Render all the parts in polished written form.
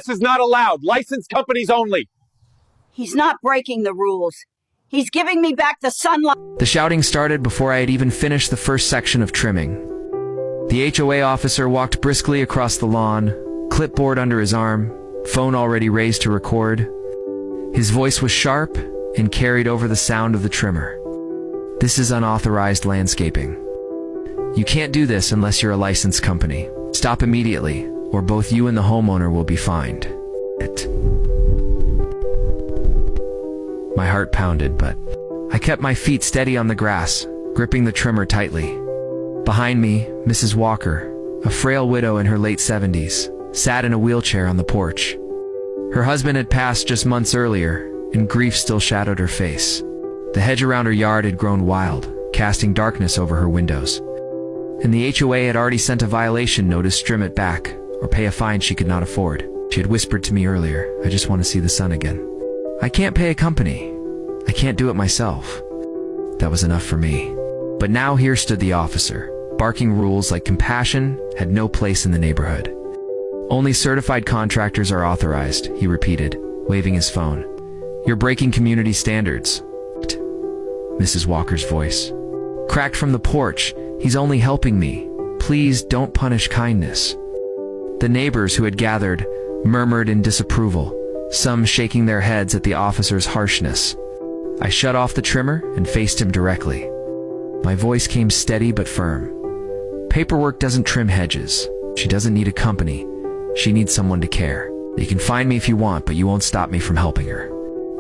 This is not allowed. Licensed companies only. He's not breaking the rules. He's giving me back the sunlight. The shouting started before I had even finished the first section of trimming. The HOA officer walked briskly across the lawn, clipboard under his arm, phone already raised to record. His voice was sharp and carried over the sound of the trimmer. This is unauthorized landscaping. You can't do this unless you're a licensed company. Stop immediately, or both you and the homeowner will be fined. My heart pounded, but I kept my feet steady on the grass, gripping the trimmer tightly. Behind me, Mrs. Walker, a frail widow in her late 70s, sat in a wheelchair on the porch. Her husband had passed just months earlier, and grief still shadowed her face. The hedge around her yard had grown wild, casting darkness over her windows. And the HOA had already sent a violation notice: trim it back, or pay a fine she could not afford. She had whispered to me earlier, "I just want to see the sun again." I can't pay a company. I can't do it myself. That was enough for me. But now here stood the officer, barking rules like compassion had no place in the neighborhood. "Only certified contractors are authorized," he repeated, waving his phone. "You're breaking community standards." Mrs. Walker's voice cracked from the porch. "He's only helping me. Please don't punish kindness." The neighbors who had gathered murmured in disapproval, some shaking their heads at the officer's harshness. I shut off the trimmer and faced him directly. My voice came steady but firm. "Paperwork doesn't trim hedges. She doesn't need a company. She needs someone to care. You can fine me if you want, but you won't stop me from helping her."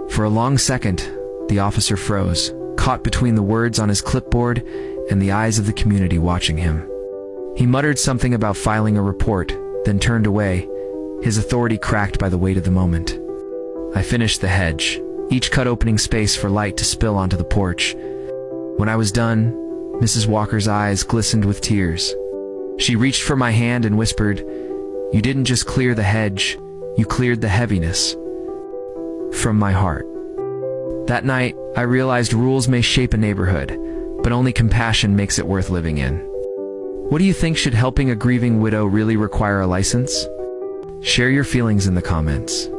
For a long second, the officer froze, caught between the words on his clipboard and the eyes of the community watching him. He muttered something about filing a report, then turned away, his authority cracked by the weight of the moment. I finished the hedge, each cut opening space for light to spill onto the porch. When I was done, Mrs. Walker's eyes glistened with tears. She reached for my hand and whispered, "You didn't just clear the hedge, you cleared the heaviness from my heart." That night, I realized rules may shape a neighborhood, but only compassion makes it worth living in. What do you think? Should helping a grieving widow really require a license? Share your feelings in the comments.